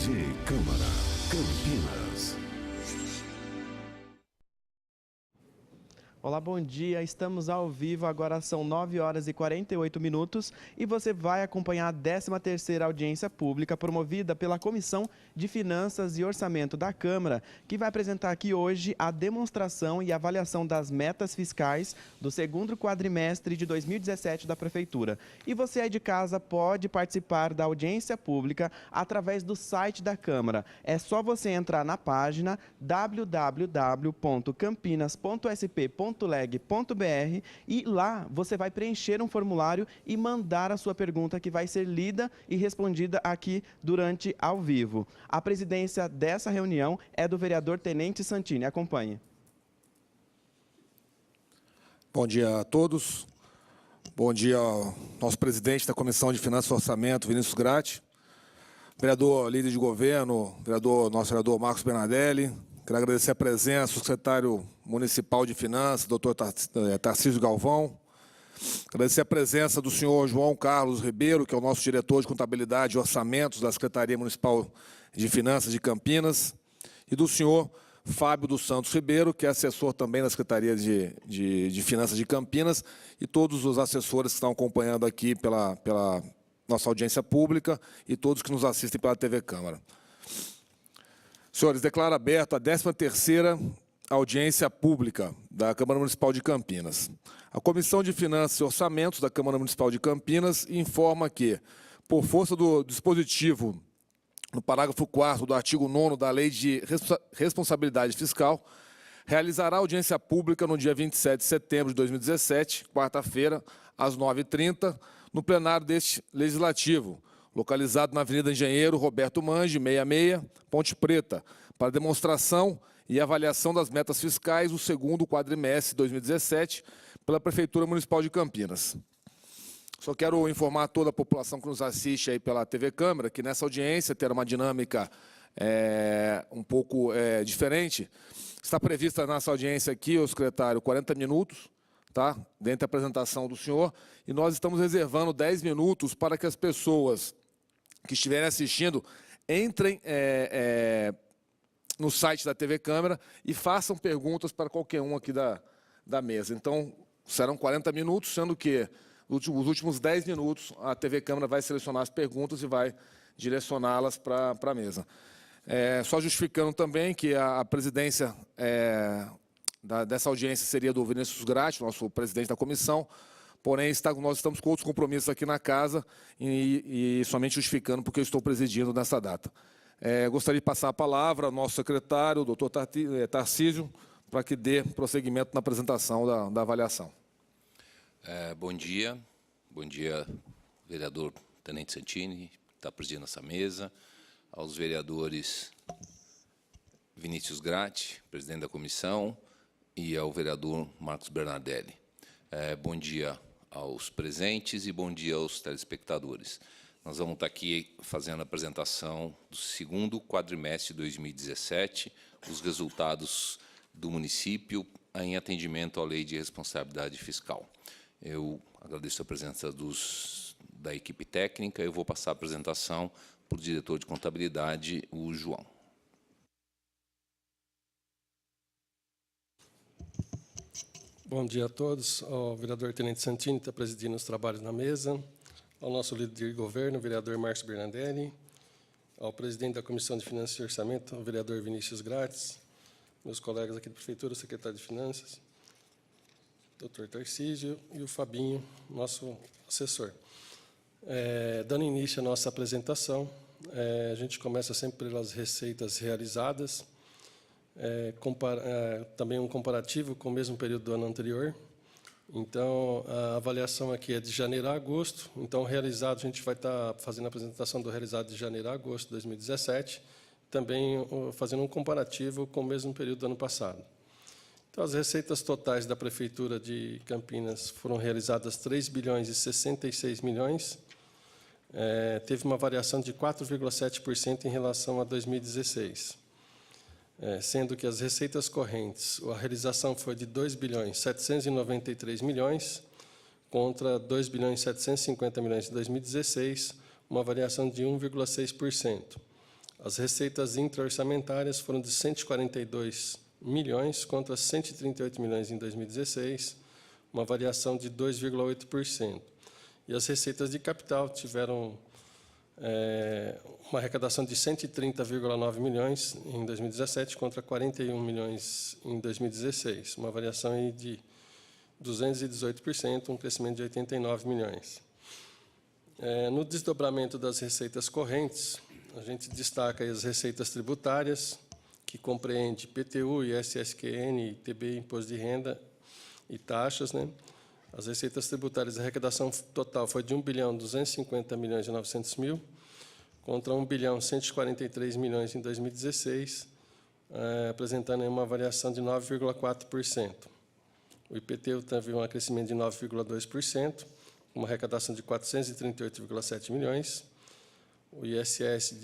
TV Câmara, Campinas. Olá, bom dia. Estamos ao vivo, agora são 9 horas e 48 minutos e você vai acompanhar a 13ª audiência pública promovida pela Comissão de Finanças e Orçamento da Câmara, que vai apresentar aqui hoje a demonstração e avaliação das metas fiscais do segundo quadrimestre de 2017 da Prefeitura. E você aí de casa pode participar da audiência pública através do site da Câmara. É só você entrar na página www.campinas.sp.leg.br e lá você vai preencher um formulário e mandar a sua pergunta, que vai ser lida e respondida aqui durante ao vivo. A presidência dessa reunião é do vereador Tenente Santini. Acompanhe. Bom dia a todos. Bom dia ao nosso presidente da Comissão de Finanças e Orçamento, Vinícius Gratti, vereador líder de governo, nosso vereador Marcos Bernardelli. Quero agradecer a presença do secretário municipal de Finanças, doutor Tarcísio Galvão. Agradecer a presença do senhor João Carlos Ribeiro, que é o nosso diretor de Contabilidade e Orçamentos da Secretaria Municipal de Finanças de Campinas, e do senhor Fábio dos Santos Ribeiro, que é assessor também da Secretaria de Finanças de Campinas, e todos os assessores que estão acompanhando aqui pela nossa audiência pública e todos que nos assistem pela TV Câmara. Senhores, declaro aberta a 13ª audiência pública da Câmara Municipal de Campinas. A Comissão de Finanças e Orçamentos da Câmara Municipal de Campinas informa que, por força do dispositivo no parágrafo 4º do artigo 9º da Lei de Responsabilidade Fiscal, realizará audiência pública no dia 27 de setembro de 2017, quarta-feira, às 9h30, no plenário deste Legislativo, localizado na Avenida Engenheiro Roberto Mange, 66, Ponte Preta, para demonstração e avaliação das metas fiscais do segundo quadrimestre de 2017 pela Prefeitura Municipal de Campinas. Só quero informar toda a população que nos assiste aí pela TV Câmara que nessa audiência terá uma dinâmica um pouco diferente. Está prevista nessa audiência aqui, o secretário, 40 minutos, tá? Dentro da apresentação do senhor, e nós estamos reservando 10 minutos para que as pessoas que estiverem assistindo entrem no site da TV Câmara e façam perguntas para qualquer um aqui da mesa. Então, serão 40 minutos, sendo que os últimos 10 minutos a TV Câmara vai selecionar as perguntas e vai direcioná-las para a mesa. Só justificando também que a presidência dessa audiência seria do Vinícius Gratti, nosso presidente da comissão, porém nós estamos com outros compromissos aqui na casa e somente justificando porque eu estou presidindo nessa data. Gostaria de passar a palavra ao nosso secretário, o doutor Tarcísio, para que dê prosseguimento na apresentação da avaliação. Bom dia, vereador Tenente Santini, que está presidindo essa mesa, aos vereadores Vinícius Gratti, presidente da comissão, e ao vereador Marcos Bernardelli. Bom dia aos presentes e bom dia aos telespectadores. Nós vamos estar aqui fazendo a apresentação do segundo quadrimestre de 2017, os resultados do município em atendimento à Lei de Responsabilidade Fiscal. Eu agradeço a presença da equipe técnica. Eu vou passar a apresentação para o diretor de contabilidade, o João. Bom dia a todos. Ao vereador Tenente Santini, que está presidindo os trabalhos na mesa, ao nosso líder de governo, o vereador Marcos Bernardelli, ao presidente da Comissão de Finanças e Orçamento, o vereador Vinícius Gratti, meus colegas aqui da Prefeitura, o secretário de Finanças, doutor Tarcísio e o Fabinho, nosso assessor. Dando início à nossa apresentação, a gente começa sempre pelas receitas realizadas, também um comparativo com o mesmo período do ano anterior. Então, a avaliação aqui é de janeiro a agosto. Então, realizado, a gente vai estar fazendo a apresentação do realizado de janeiro a agosto de 2017, também fazendo um comparativo com o mesmo período do ano passado. Então, as receitas totais da Prefeitura de Campinas foram realizadas 3 bilhões e 66 milhões, teve uma variação de 4,7% em relação a 2016. Sendo que as receitas correntes, a realização foi de 2 bilhões 793 milhões, contra 2 bilhões 750 milhões de 2016, uma variação de 1,6%. As receitas intra-orçamentárias foram de 142 milhões contra 138 milhões em 2016, uma variação de 2,8%. E as receitas de capital tiveram uma arrecadação de 130,9 milhões em 2017 contra 41 milhões em 2016, uma variação aí de 218%, um crescimento de 89 milhões. No desdobramento das receitas correntes, a gente destaca aí as receitas tributárias, que compreende PTU, ISSQN, ITB, Imposto de Renda e taxas, né? As receitas tributárias, a arrecadação total foi de 1.250 milhões e 900 mil, contra 1.143 milhões em 2016, apresentando aí uma variação de 9,4%. O IPTU teve um crescimento de 9,2%, uma arrecadação de 438,7 milhões. O ISS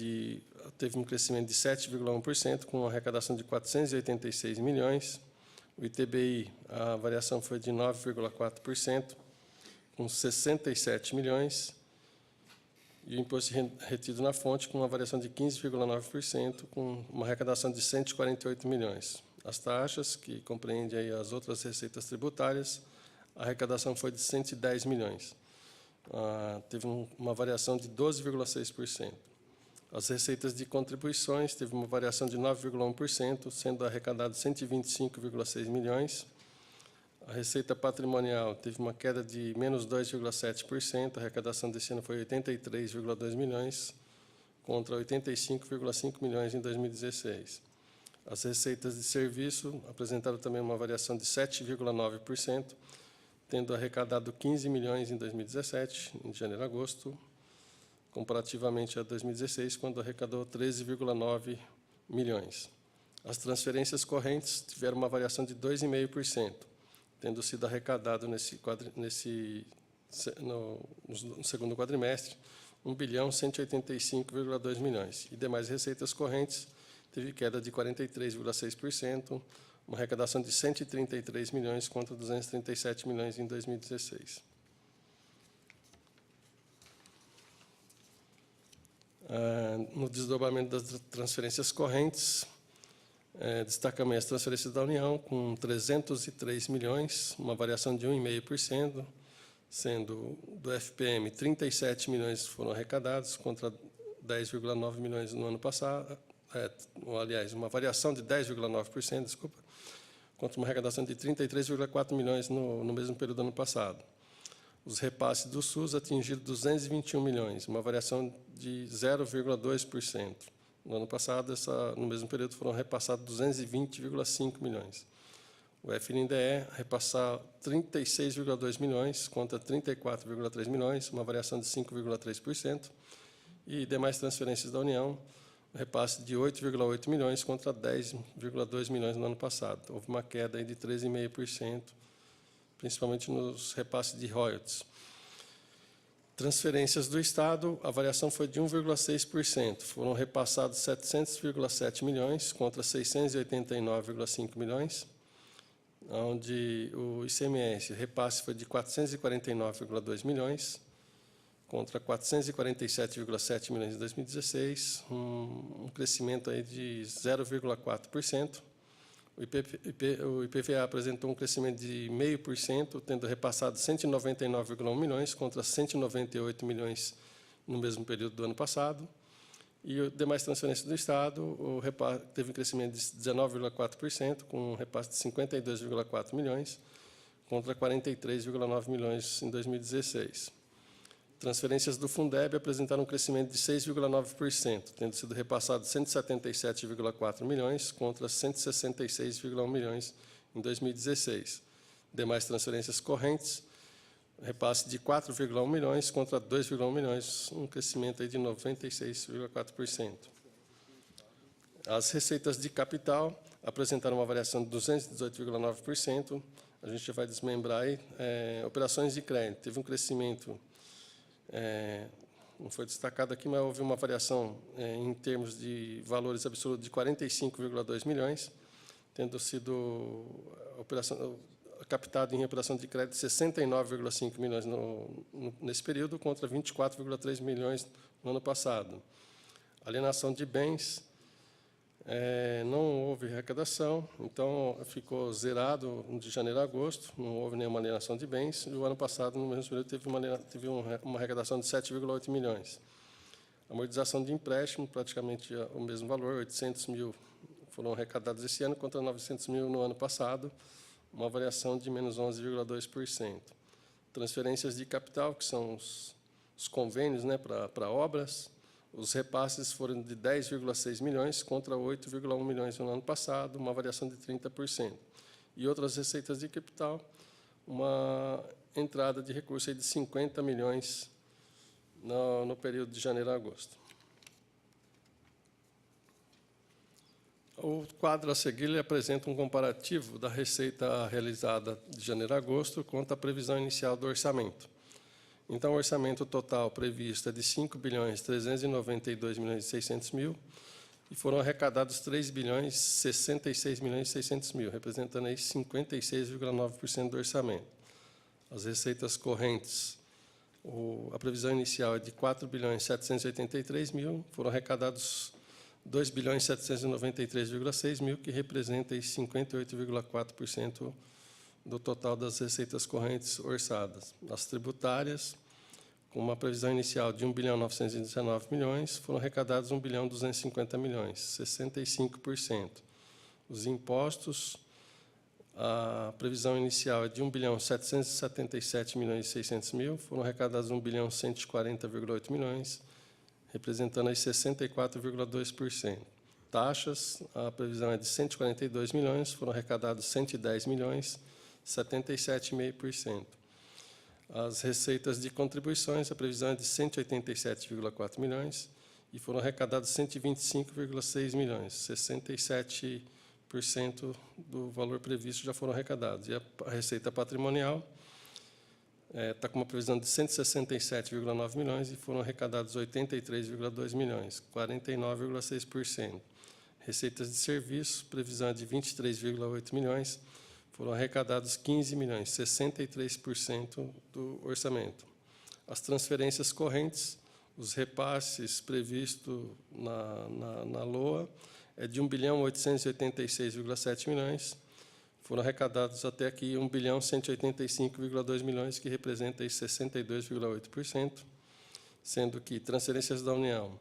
teve um crescimento de 7,1%, com uma arrecadação de 486 milhões. O ITBI, a variação foi de 9,4%, com 67 milhões. E o imposto retido na fonte, com uma variação de 15,9%, com uma arrecadação de 148 milhões. As taxas, que compreendem aí as outras receitas tributárias, a arrecadação foi de 110 milhões. Teve uma variação de 12,6%. As receitas de contribuições teve uma variação de 9,1%, sendo arrecadado 125,6 milhões. A receita patrimonial teve uma queda de menos 2,7%, a arrecadação desse ano foi 83,2 milhões, contra 85,5 milhões em 2016. As receitas de serviço apresentaram também uma variação de 7,9%, tendo arrecadado 15 milhões em 2017, em janeiro a agosto, comparativamente a 2016, quando arrecadou 13,9 milhões. As transferências tiveram uma variação de 2,5%, tendo sido arrecadado no segundo quadrimestre 1.185,2 milhões. E demais receitas correntes teve queda de 43,6%, uma arrecadação de 133 milhões contra 237 milhões em 2016. No desdobramento das transferências correntes, destacamos as transferências da União, com 303 milhões, uma variação de 1,5%, sendo do FPM 37 milhões foram arrecadados, contra 10,9 milhões no ano passado, aliás, uma variação de 10,9%, desculpa, contra uma arrecadação de 33,4 milhões no mesmo período do ano passado. Os repasses do SUS atingiram 221 milhões, uma variação de 0,2%. No ano passado, no mesmo período, foram repassados 220,5 milhões. O FNDE repassar 36,2 milhões contra 34,3 milhões, uma variação de 5,3%. E demais transferências da União, repasse de 8,8 milhões contra 10,2 milhões no ano passado. Houve uma queda aí de 13,5%, principalmente nos repasses de royalties. Transferências do Estado, a variação foi de 1,6%. Foram repassados 700,7 milhões contra 689,5 milhões, onde o ICMS, repasse foi de 449,2 milhões, contra 447,7 milhões em 2016, um crescimento aí de 0,4%. O IPVA apresentou um crescimento de 0,5%, tendo repassado 199,1 milhões contra 198 milhões no mesmo período do ano passado. E as demais transferências do Estado, teve um crescimento de 19,4%, com um repasse de 52,4 milhões, contra 43,9 milhões em 2016. Transferências do Fundeb apresentaram um crescimento de 6,9%, tendo sido repassado 177,4 milhões contra 166,1 milhões em 2016. Demais transferências correntes, repasse de 4,1 milhões contra 2,1 milhões, um crescimento aí de 96,4%. As receitas de capital apresentaram uma variação de 218,9%. A gente vai desmembrar aí. Operações de crédito, teve um crescimento, não foi destacado aqui, mas houve uma variação em termos de valores absolutos de 45,2 milhões, tendo sido captado em operação de crédito 69,5 milhões nesse período, contra 24,3 milhões no ano passado. Alienação de bens, não houve arrecadação, então ficou zerado de janeiro a agosto, não houve nenhuma alienação de bens, e o ano passado, no mesmo período, teve uma arrecadação de 7,8 milhões. Amortização de empréstimo, praticamente o mesmo valor, 800 mil foram arrecadados esse ano, contra 900 mil no ano passado, uma variação de menos 11,2%. Transferências de capital, que são os convênios, né, para obras, os repasses foram de 10,6 milhões contra 8,1 milhões no ano passado, uma variação de 30%. E outras receitas de capital, uma entrada de recurso aí de 50 milhões no período de janeiro a agosto. O quadro a seguir ele apresenta um comparativo da receita realizada de janeiro a agosto contra a previsão inicial do orçamento. Então, o orçamento total previsto é de 5.392.600.000 e foram arrecadados 3.066.600.000, representando aí 56,9% do orçamento. As receitas correntes, a previsão inicial é de 4.783.000, foram arrecadados 2.793.600.000, que representa aí 58,4% do total das receitas correntes orçadas. As tributárias, com uma previsão inicial de 1.919.000.000, foram arrecadados 1.250.000.000, 65%. Os impostos, a previsão inicial é de 1.777.600.000, foram arrecadados 1.140.800.000, representando aí 64,2%. Taxas, a previsão é de 142 milhões, foram arrecadados 110 milhões, 77,5%. As receitas de contribuições, a previsão é de 187,4 milhões e foram arrecadados 125,6 milhões, 67% do valor previsto já foram arrecadados. E a receita patrimonial está com uma previsão de 167,9 milhões e foram arrecadados 83,2 milhões, 49,6%. Receitas de serviço, previsão é de 23,8 milhões, foram arrecadados 15 milhões, 63% do orçamento. As transferências correntes, os repasses previstos na LOA, é de 1.886,7 milhões, foram arrecadados até aqui 1.185,2 milhões, que representa aí 62,8%, sendo que transferências da União,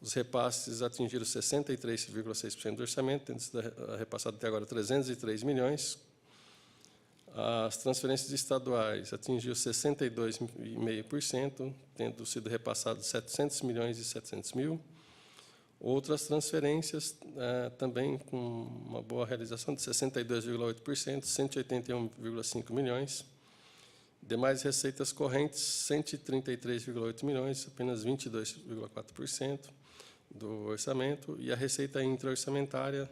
os repasses atingiram 63,6% do orçamento, tendo sido repassado até agora 303 milhões. As transferências estaduais atingiram 62,5%, tendo sido repassado 700 milhões e 700 mil. Outras transferências, também com uma boa realização de 62,8%, 181,5 milhões. Demais receitas correntes, 133,8 milhões, apenas 22,4% do orçamento. E a receita intra-orçamentária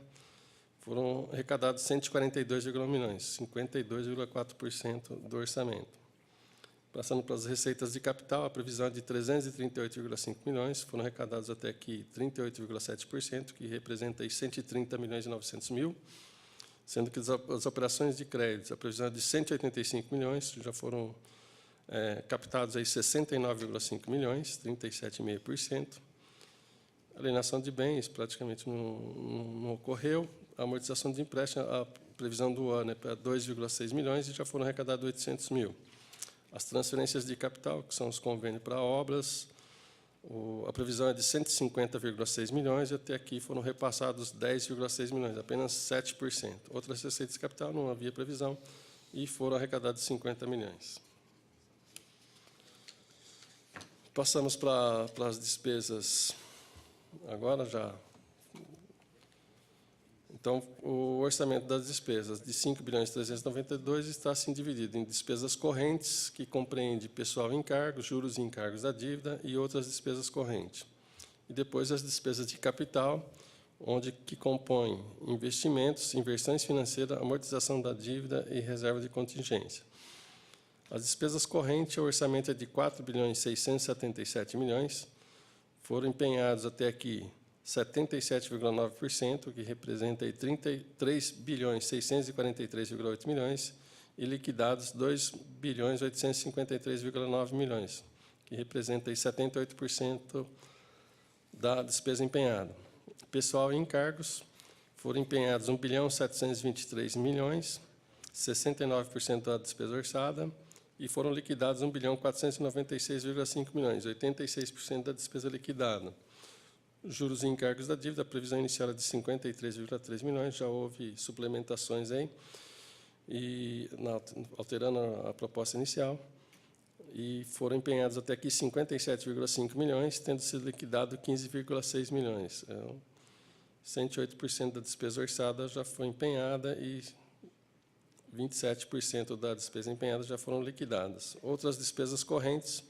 foram arrecadados 142,1 milhões, 52,4% do orçamento. Passando para as receitas de capital, a previsão é de 338,5 milhões, foram arrecadados até aqui 38,7%, que representa aí 130 milhões e 900 mil, sendo que as operações de crédito, a previsão é de 185 milhões, já foram captados aí 69,5 milhões, 37,5%. Alienação de bens praticamente não ocorreu. A amortização de empréstimo, a previsão do ano é para 2,6 milhões e já foram arrecadados 800 mil. As transferências de capital, que são os convênios para obras, a previsão é de 150,6 milhões e até aqui foram repassados 10,6 milhões, apenas 7%. Outras receitas de capital não havia previsão e foram arrecadados 50 milhões. Passamos para as despesas agora já. Então, o orçamento das despesas de 5.392 está assim dividido em despesas correntes, que compreende pessoal em encargos, juros e encargos da dívida e outras despesas correntes. E depois as despesas de capital, que compõem investimentos, inversões financeiras, amortização da dívida e reserva de contingência. As despesas correntes, o orçamento é de 4.677 milhões, foram empenhados até aqui 77,9%, que representa aí 33.643,8 milhões, e liquidados 2.853,9 milhões, que representa aí 78% da despesa empenhada. Pessoal e encargos foram empenhados 1.723 milhões, 69% da despesa orçada, e foram liquidados 1.496,5 milhões, 86% da despesa liquidada. Juros e encargos da dívida, a previsão inicial era de 53,3 milhões, já houve suplementações aí, alterando a proposta inicial, e foram empenhados até aqui 57,5 milhões, tendo sido liquidado 15,6 milhões. 108% da despesa orçada já foi empenhada e 27% da despesa empenhada já foram liquidadas. Outras despesas correntes,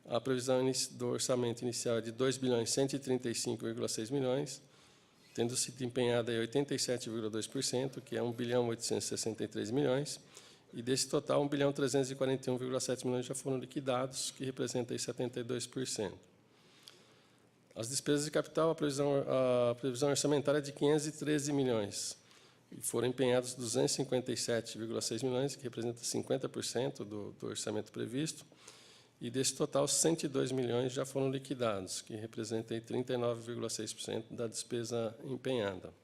a previsão do orçamento inicial é de 2.135,6 milhões, tendo sido empenhada 87,2%, que é 1.863 milhões, e desse total 1.341,7 milhões já foram liquidados, que representa aí 72%. As despesas de capital, a previsão orçamentária é de 513 milhões, e foram empenhados 257,6 milhões, que representa 50% do orçamento previsto, e desse total 102 milhões já foram liquidados, que representa aí 39,6% da despesa empenhada,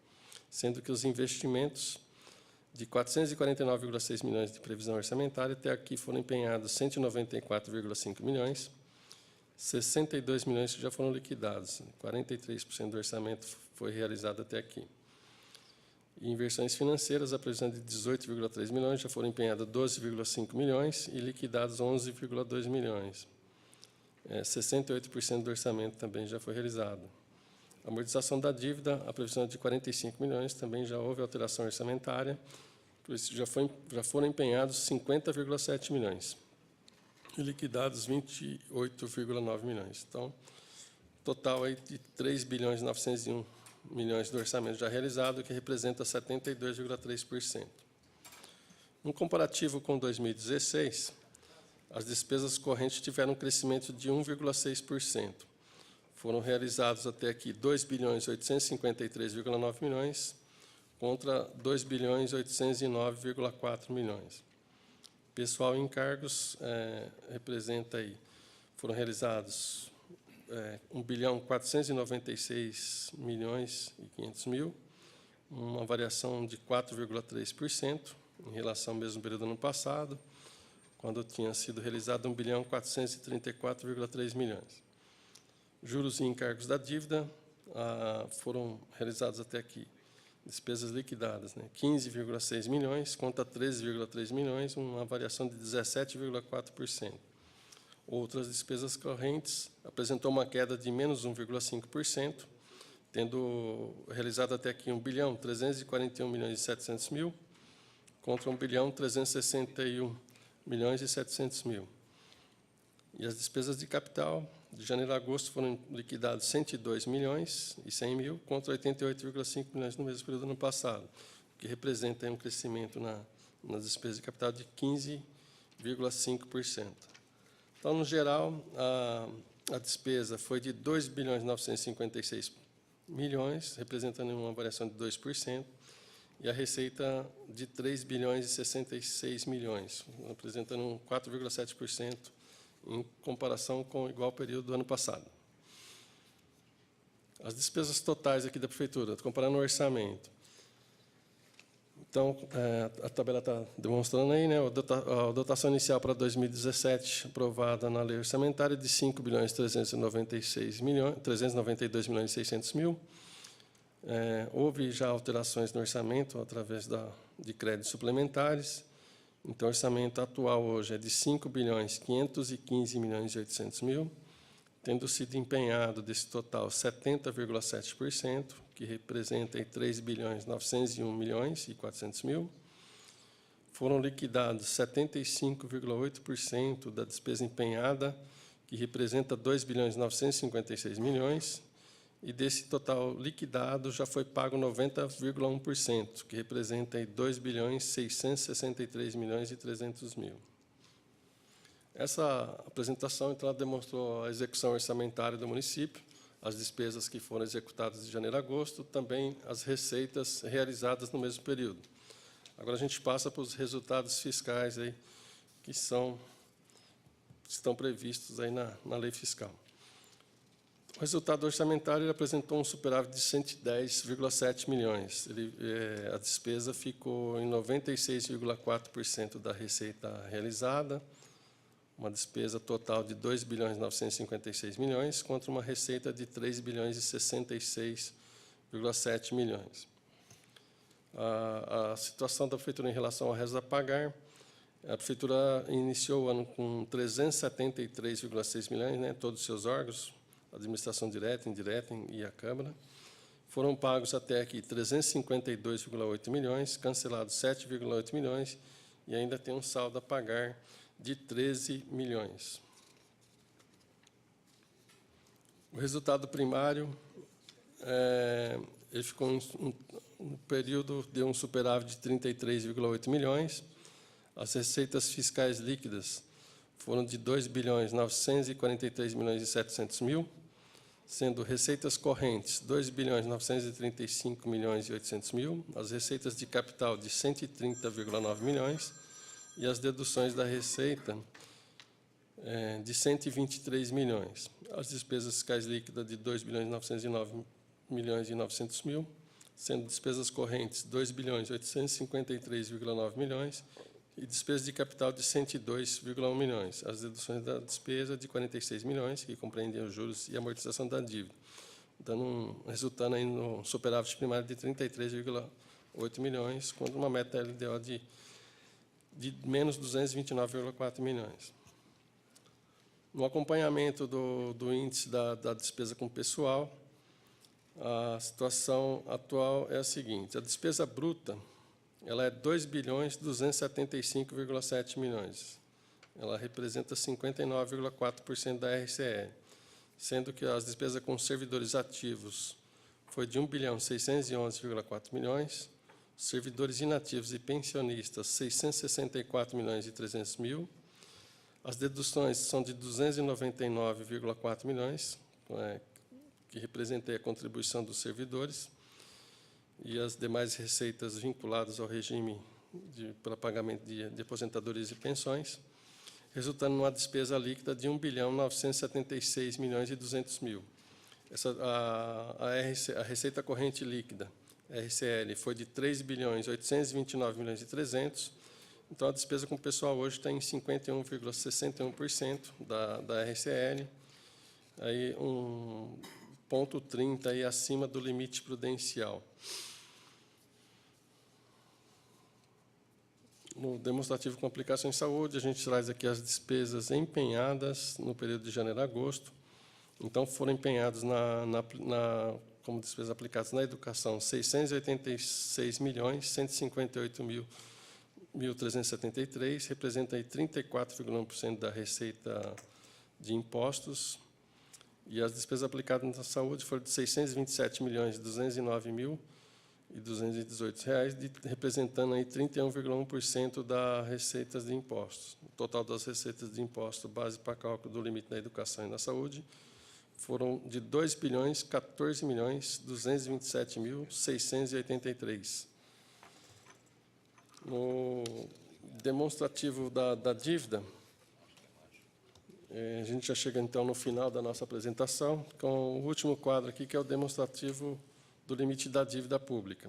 sendo que os investimentos de 449,6 milhões de previsão orçamentária até aqui foram empenhados 194,5 milhões, 62 milhões que já foram liquidados, 43% do orçamento foi realizado até aqui. Em inversões financeiras, a previsão de 18,3 milhões, já foram empenhados 12,5 milhões e liquidados 11,2 milhões. 68% do orçamento também já foi realizado. A amortização da dívida, a previsão é de 45 milhões, também já houve alteração orçamentária, por isso já foram empenhados 50,7 milhões e liquidados 28,9 milhões. Então, total aí de 3.901 milhões do orçamento já realizado, que representa 72,3%. Um comparativo com 2016, as despesas correntes tiveram um crescimento de 1,6%. Foram realizados até aqui 2.853,9 milhões contra 2.809,4 milhões. Pessoal e encargos representa aí, foram realizados 1.496 milhões e 500 mil, uma variação de 4,3% em relação ao mesmo período do ano passado, quando tinha sido realizado 1.434,3 milhões. Juros e encargos da dívida foram realizados até aqui, despesas liquidadas, 15,6 milhões contra 13,3 milhões, uma variação de 17,4%. Outras despesas correntes apresentou uma queda de menos 1,5%, tendo realizado até aqui 1.341 milhões e 700 mil, contra 1.361 milhões e 700 mil. E as despesas de capital, de janeiro a agosto, foram liquidados 102 milhões e 100 mil, contra 88,5 milhões no mesmo período do ano passado, o que representa um crescimento nas despesas de capital de 15,5%. Então, no geral, a despesa foi de 2.956 milhões, representando uma variação de 2%, e a receita de 3.066 milhões, representando um 4,7% em comparação com o igual período do ano passado. As despesas totais aqui da Prefeitura, comparando o orçamento. Então, a tabela está demonstrando aí, a dotação inicial para 2017, aprovada na lei orçamentária, de 5.392 milhões e 600 mil. Houve já alterações no orçamento através de créditos suplementares. Então, o orçamento atual hoje é de 5.515 milhões e 800 mil, tendo sido empenhado desse total 70,7%, que representa 3.901 milhões e 400 mil. Foram liquidados 75,8% da despesa empenhada, que representa 2.956 milhões, e desse total liquidado já foi pago 90,1%, que representa 2.663 milhões e 300 mil. Essa apresentação, então, ela demonstrou a execução orçamentária do município, as despesas que foram executadas de janeiro a agosto, também as receitas realizadas no mesmo período. Agora a gente passa para os resultados fiscais aí, que estão previstos aí na lei fiscal. O resultado orçamentário ele apresentou um superávit de 110,7 milhões. A despesa ficou em 96,4% da receita realizada, uma despesa total de 2.956 milhões, contra uma receita de 3.066,7 milhões. A situação da Prefeitura em relação ao resto a pagar, a Prefeitura iniciou o ano com 373,6 milhões, né, todos os seus órgãos, administração direta, indireta e a Câmara. Foram pagos até aqui 352,8 milhões, cancelados 7,8 milhões, e ainda tem um saldo a pagar de 13 milhões. O resultado primário, ele ficou um período, deu um superávit de 33,8 milhões. As receitas fiscais líquidas foram de 2.943.700.000, sendo receitas correntes 2.935.800.000, as receitas de capital de 130,9 milhões e as deduções da receita de 123 milhões. As despesas fiscais líquidas de 2.909.900.000, sendo despesas correntes 2.853,9 milhões e despesas de capital de 102,1 milhões. As deduções da despesa de 46 milhões, que compreendem os juros e amortização da dívida, resultando aí no superávit primário de 33,8 milhões, contra uma meta LDO de menos 229,4 milhões. No acompanhamento do índice da despesa com pessoal, a situação atual é a seguinte: a despesa bruta ela é 2.275,7 milhões. Ela representa 59,4% da RCE, sendo que as despesas com servidores ativos foi de 1.611,4 milhões, servidores inativos e pensionistas 664.300.000. As deduções são de 299,4 milhões, que representa a contribuição dos servidores, e as demais receitas vinculadas ao regime para pagamento de aposentadorias e pensões, resultando numa despesa líquida de 1.976.200.000. A receita corrente líquida, RCL, foi de 3.829.300.000. Então, a despesa com o pessoal hoje está em 51,61% da RCL, aí 1,30 aí acima do limite prudencial. No demonstrativo com aplicação em saúde, a gente traz aqui as despesas empenhadas no período de janeiro a agosto. Então, foram empenhados como despesas aplicadas na educação 686.158.373, representa aí 34,1% da receita de impostos. E as despesas aplicadas na saúde foram de 627.209.218 reais, representando aí 31,1% das receitas de impostos. O total das receitas de imposto base para cálculo do limite da educação e na saúde foram de 2.014.227.683. No demonstrativo da dívida, a gente já chega, então, no final da nossa apresentação, com o último quadro aqui, que é o demonstrativo do limite da dívida pública.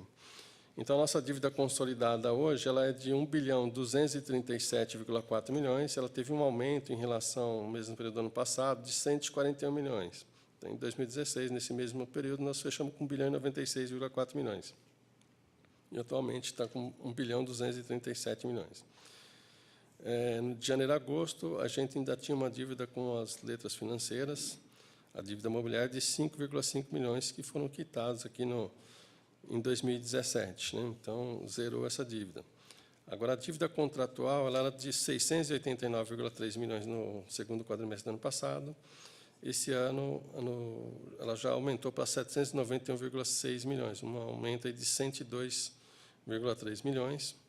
Então, a nossa dívida consolidada hoje ela é de 1.237,4 milhões, ela teve um aumento em relação ao mesmo período do ano passado de 141 milhões. Então, em 2016, nesse mesmo período, nós fechamos com 1.096,4 milhões. E, atualmente, está com 1.237 milhões. De janeiro a agosto, a gente ainda tinha uma dívida com as letras financeiras, a dívida imobiliária de 5,5 milhões que foram quitados aqui em 2017. Né? Então, zerou essa dívida. Agora, a dívida contratual ela era de 689,3 milhões no segundo quadrimestre do ano passado. Esse ano ela já aumentou para 791,6 milhões, um aumento aí de 102,3 milhões.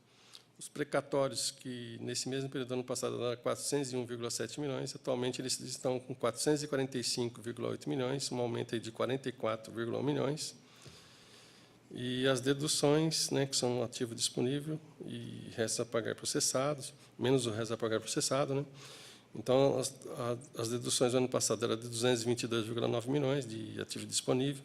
Os precatórios, que nesse mesmo período do ano passado eram 401,7 milhões, atualmente eles estão com 445,8 milhões, um aumento aí de 44,1 milhões. E as deduções, né, que são ativo disponível e restos a pagar processados, menos o resto a pagar processado, né? Então, as deduções do ano passado eram de 222,9 milhões de ativo disponível,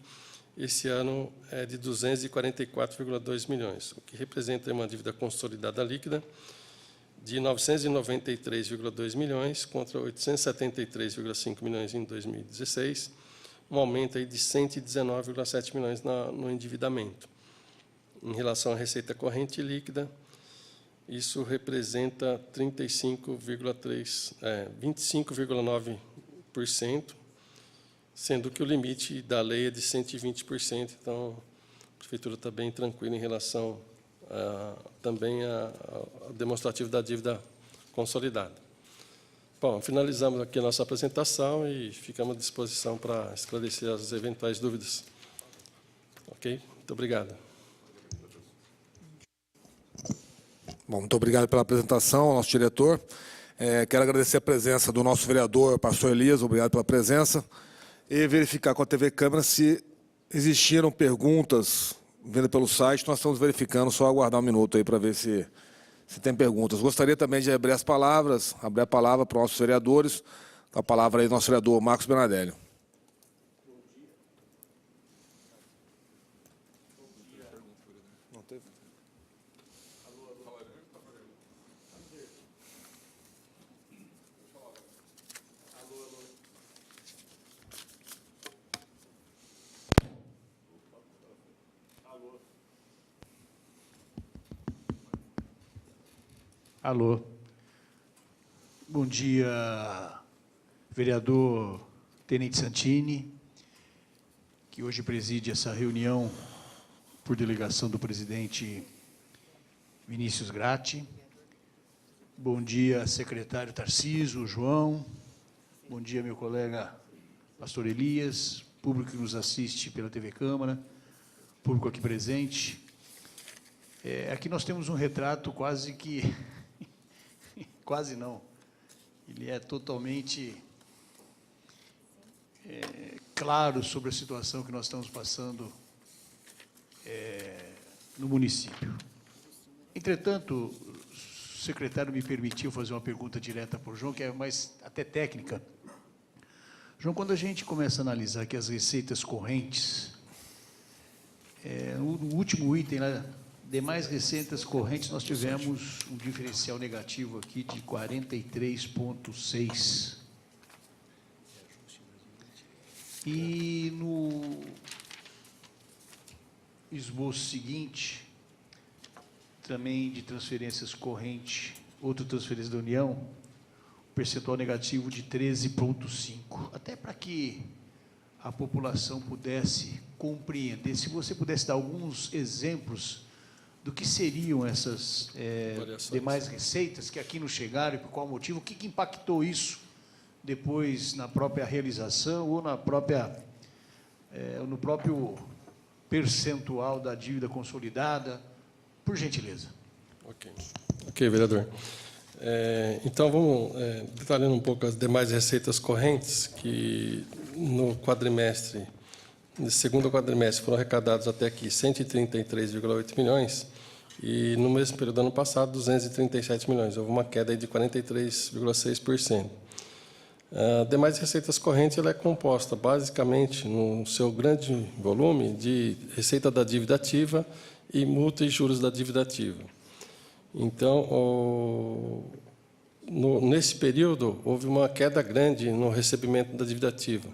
esse ano é de 244,2 milhões, o que representa uma dívida consolidada líquida de 993,2 milhões contra 873,5 milhões em 2016, um aumento aí de 119,7 milhões no endividamento. Em relação à receita corrente líquida, isso representa 25,9%, sendo que o limite da lei é de 120%, então a Prefeitura está bem tranquila em relação também ao demonstrativo da dívida consolidada. Bom, finalizamos aqui a nossa apresentação e ficamos à disposição para esclarecer as eventuais dúvidas. Ok? Muito obrigado. Bom, muito obrigado pela apresentação, ao nosso diretor. Quero agradecer a presença do nosso vereador, pastor Elias, obrigado pela presença, e verificar com a TV Câmara se existiram perguntas vindo pelo site. Nós estamos verificando, só aguardar um minuto aí para ver se tem perguntas. Gostaria também de abrir a palavra para os nossos vereadores. A palavra aí do nosso vereador Marcos Bernadelli. Alô. Bom dia, vereador Tenente Santini, que hoje preside essa reunião por delegação do presidente Vinícius Gratti. Bom dia, secretário Tarcísio, João. Bom dia, meu colega pastor Elias, público que nos assiste pela TV Câmara, público aqui presente. Aqui nós temos um retrato quase que... quase não. Ele é totalmente claro sobre a situação que nós estamos passando no município. Entretanto, o secretário me permitiu fazer uma pergunta direta para o João, que é mais até técnica. João, quando a gente começa a analisar aqui as receitas correntes, no último item lá, demais receitas correntes, nós tivemos um diferencial negativo aqui de 43,6. E no esboço seguinte, também de transferências correntes, outra transferência da União, percentual negativo de 13,5. Até para que a população pudesse compreender, se você pudesse dar alguns exemplos do que seriam essas demais receitas que aqui não chegaram e por qual motivo, o que impactou isso depois na própria realização ou na própria, no próprio percentual da dívida consolidada, por gentileza. Ok, vereador. Então, vamos detalhando um pouco as demais receitas correntes que no quadrimestre, no segundo quadrimestre, foram arrecadados até aqui 133,8 milhões e, no mesmo período do ano passado, 237 milhões. Houve uma queda aí de 43,6%. Demais receitas correntes ela é composta, basicamente, no seu grande volume, de receita da dívida ativa e multa e juros da dívida ativa. Então, nesse período, houve uma queda grande no recebimento da dívida ativa.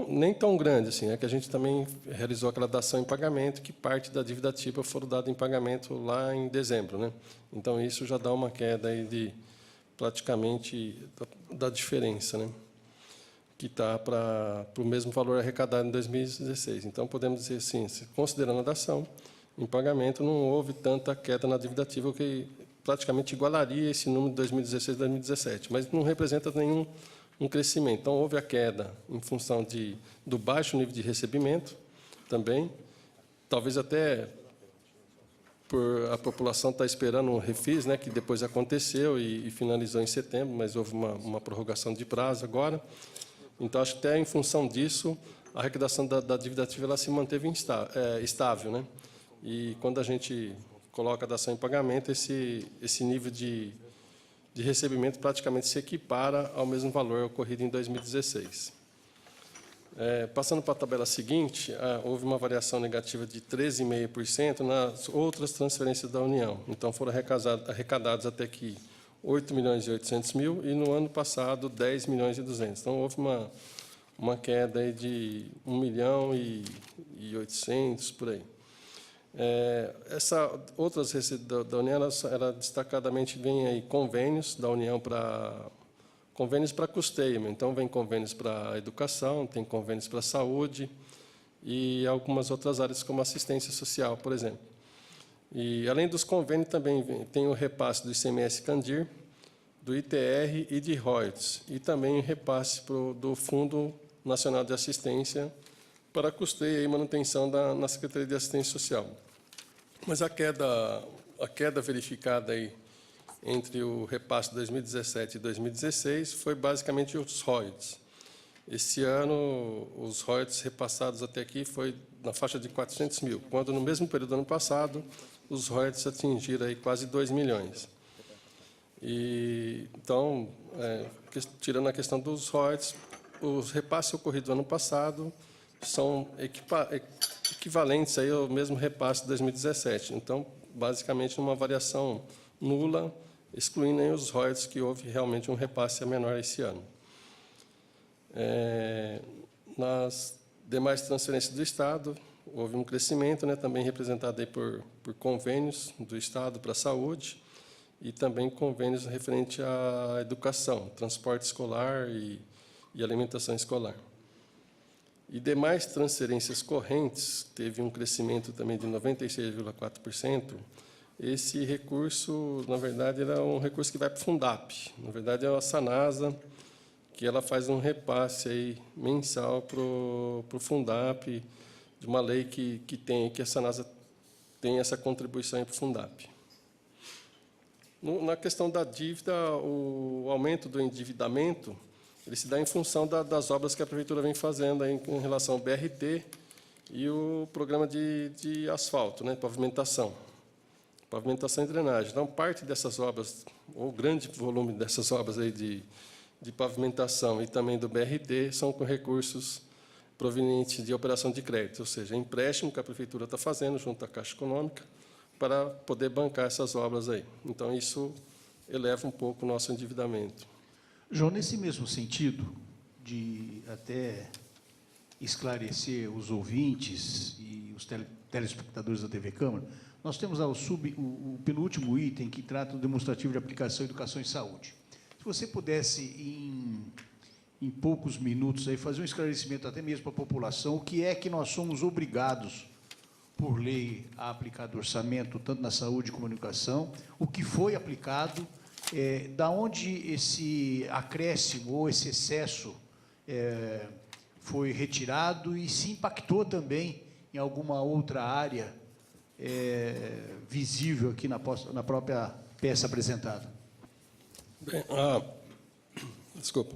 Nem tão grande assim, que a gente também realizou aquela dação em pagamento, que parte da dívida ativa foram dada em pagamento lá em dezembro, né? Então, isso já dá uma queda aí de praticamente da diferença, né? Que está para o mesmo valor arrecadado em 2016. Então, podemos dizer assim, considerando a dação em pagamento, não houve tanta queda na dívida ativa, que praticamente igualaria esse número de 2016 e 2017, mas não representa nenhum crescimento. Então, houve a queda em função do baixo nível de recebimento também, talvez até por a população estar esperando um refis, né, que depois aconteceu e finalizou em setembro, mas houve uma prorrogação de prazo agora. Então, acho que até em função disso, a arrecadação da dívida ativa ela se manteve estável, né? E quando a gente coloca a dação em pagamento, esse nível de de recebimento praticamente se equipara ao mesmo valor ocorrido em 2016. Passando para a tabela seguinte, houve uma variação negativa de 13,5% nas outras transferências da União. Então, foram arrecadados até aqui 8.800.000 e, no ano passado, 10.200.000. Então, houve uma queda aí de 1.800.000, por aí. Outras receitas da União, ela destacadamente vem aí convênios da União para custeio. Então, vem convênios para educação, tem convênios para saúde e algumas outras áreas, como assistência social, por exemplo. E, além dos convênios, também tem o repasse do ICMS Candir, do ITR e de royalties, e também o repasse do Fundo Nacional de Assistência para custeio e manutenção na Secretaria de Assistência Social. Mas a queda verificada aí entre o repasse de 2017 e 2016 foi basicamente os royalties. Esse ano, os royalties repassados até aqui foi na faixa de 400.000, quando no mesmo período do ano passado, os royalties atingiram aí quase 2 milhões. Então, tirando a questão dos royalties, os repasses ocorridos no ano passado são equivalentes aí ao mesmo repasse de 2017. Então, basicamente, uma variação nula, excluindo aí os royalties, que houve realmente um repasse menor esse ano. Nas demais transferências do Estado, houve um crescimento, também representado aí por convênios do Estado para a saúde e também convênios referentes à educação, transporte escolar e alimentação escolar. E demais transferências correntes, teve um crescimento também de 96,4%. Esse recurso, na verdade, era um recurso que vai para o Fundap. Na verdade, é a Sanasa, que ela faz um repasse aí mensal para o Fundap, de uma lei que a Sanasa tem essa contribuição para o Fundap. Na questão da dívida, o aumento do endividamento, ele se dá em função das obras que a Prefeitura vem fazendo aí em relação ao BRT e o programa de asfalto, pavimentação e drenagem. Então, parte dessas obras, ou grande volume dessas obras aí de pavimentação e também do BRT, são com recursos provenientes de operação de crédito, ou seja, empréstimo que a Prefeitura está fazendo junto à Caixa Econômica para poder bancar essas obras aí. Então, isso eleva um pouco o nosso endividamento. João, nesse mesmo sentido, de até esclarecer os ouvintes e os telespectadores da TV Câmara, nós temos lá o penúltimo item que trata do demonstrativo de aplicação Educação e Saúde. Se você pudesse, em poucos minutos, aí, fazer um esclarecimento até mesmo para a população, o que é que nós somos obrigados, por lei, a aplicar do orçamento, tanto na saúde como na educação, o que foi aplicado, da onde esse acréscimo ou esse excesso foi retirado e se impactou também em alguma outra área visível aqui na própria peça apresentada. Bem, desculpa.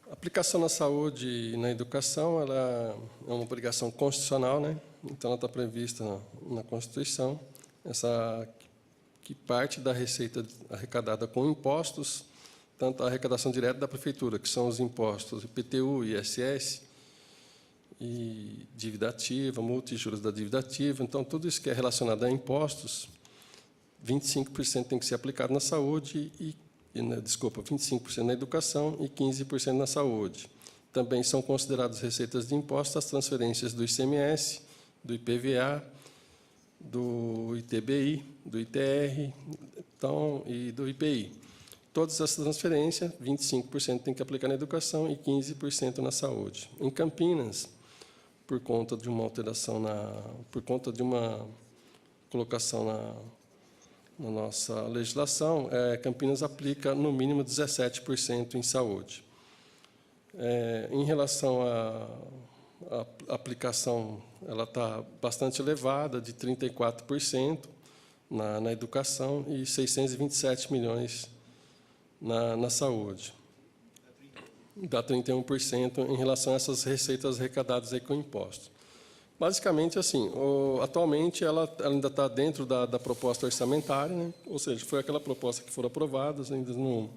A aplicação na saúde e na educação, ela é uma obrigação constitucional, Então, ela está prevista na Constituição, que parte da receita arrecadada com impostos, tanto a arrecadação direta da Prefeitura, que são os impostos IPTU, ISS, e dívida ativa, multa e juros da dívida ativa. Então, tudo isso que é relacionado a impostos, 25% tem que ser aplicado na saúde, 25% na educação e 15% na saúde. Também são consideradas receitas de impostos as transferências do ICMS, do IPVA, do ITBI, do ITR e do IPI. Todas essas transferências, 25% tem que aplicar na educação e 15% na saúde. Em Campinas, por conta de uma alteração, por conta de uma colocação na nossa legislação, Campinas aplica no mínimo 17% em saúde. Em relação à aplicação, ela está bastante elevada, de 34% na educação e 627 milhões na saúde. Dá 31% em relação a essas receitas arrecadadas aí com impostos. Basicamente, assim, atualmente ela ainda está dentro da proposta orçamentária, né? Ou seja, foi aquela proposta que foram aprovadas, ainda não.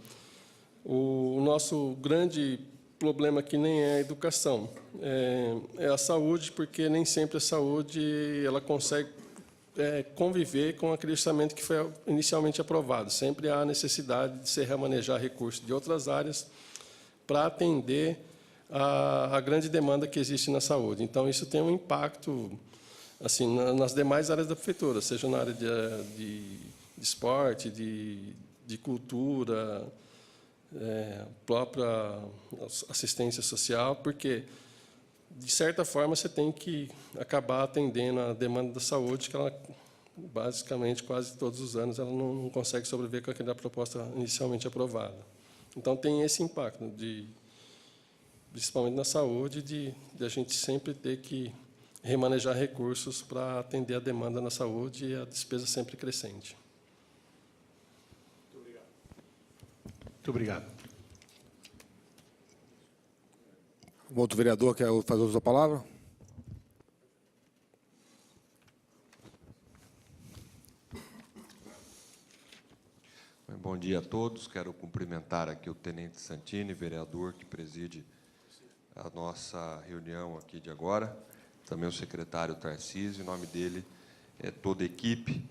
O nosso grande problema aqui nem é a educação, é a saúde, porque nem sempre a saúde ela consegue conviver com aquele orçamento que foi inicialmente aprovado. Sempre há necessidade de se remanejar recursos de outras áreas para atender a grande demanda que existe na saúde. Então, isso tem um impacto assim, nas demais áreas da prefeitura, seja na área de esporte, de cultura, própria assistência social, porque, de certa forma, você tem que acabar atendendo a demanda da saúde, que ela, basicamente, quase todos os anos, ela não consegue sobreviver com aquela proposta inicialmente aprovada. Então, tem esse impacto, principalmente na saúde, de a gente sempre ter que remanejar recursos para atender a demanda na saúde e a despesa sempre crescente. Muito obrigado. Um outro vereador quer fazer uso da palavra? Bom dia a todos. Quero cumprimentar aqui o Tenente Santini, vereador que preside a nossa reunião aqui de agora. Também o secretário Tarcísio, em nome dele, toda a equipe.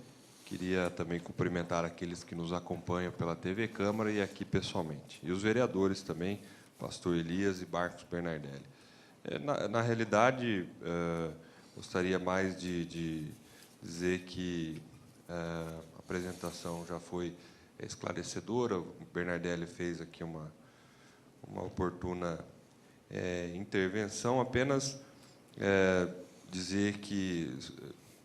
Queria também cumprimentar aqueles que nos acompanham pela TV Câmara e aqui pessoalmente. E os vereadores também, pastor Elias e Marcos Bernardelli. Na realidade, gostaria mais de dizer que a apresentação já foi esclarecedora. O Bernardelli fez aqui uma oportuna intervenção. Apenas dizer que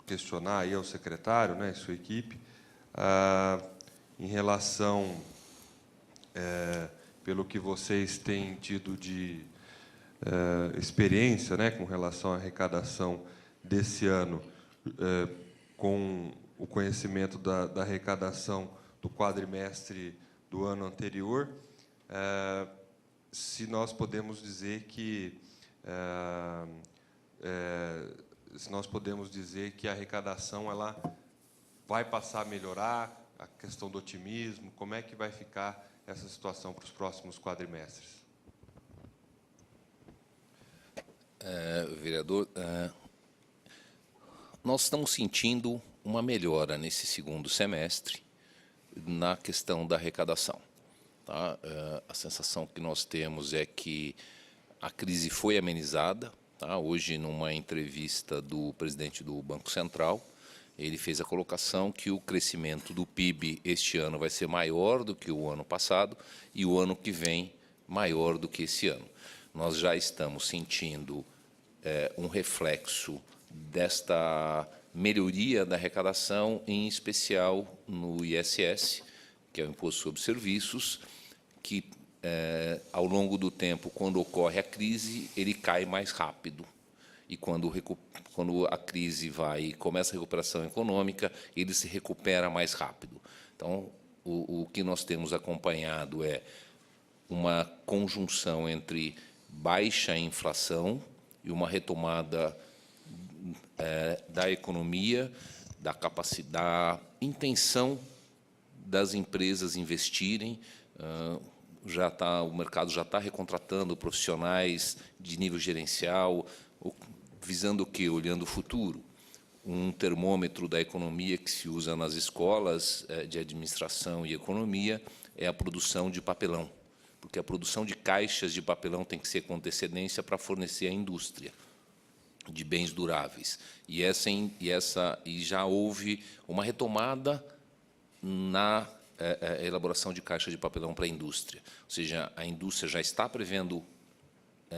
questionar aí ao secretário, né, e sua equipe, em relação, pelo que vocês têm tido de experiência, né, com relação à arrecadação desse ano, com o conhecimento da arrecadação do quadrimestre do ano anterior, se nós podemos dizer que a arrecadação ela vai passar a melhorar, a questão do otimismo, como é que vai ficar essa situação para os próximos quadrimestres? Vereador, nós estamos sentindo uma melhora nesse segundo semestre na questão da arrecadação. Tá? A sensação que nós temos é que a crise foi amenizada. Tá? Hoje, numa entrevista do presidente do Banco Central, ele fez a colocação que o crescimento do PIB este ano vai ser maior do que o ano passado e o ano que vem maior do que esse ano. Nós já estamos sentindo um reflexo desta melhoria da arrecadação, em especial no ISS, que é o Imposto sobre Serviços, que, ao longo do tempo, quando ocorre a crise, ele cai mais rápido. E quando a crise vai e começa a recuperação econômica, ele se recupera mais rápido. Então, o que nós temos acompanhado é uma conjunção entre baixa inflação e uma retomada da economia, da capacidade, da intenção das empresas investirem. O mercado já está recontratando profissionais de nível gerencial, visando o quê? Olhando o futuro. Um termômetro da economia que se usa nas escolas de administração e economia é a produção de papelão, porque a produção de caixas de papelão tem que ser com antecedência para fornecer à indústria de bens duráveis. E já houve uma retomada na elaboração de caixa de papelão para a indústria. Ou seja, a indústria já está prevendo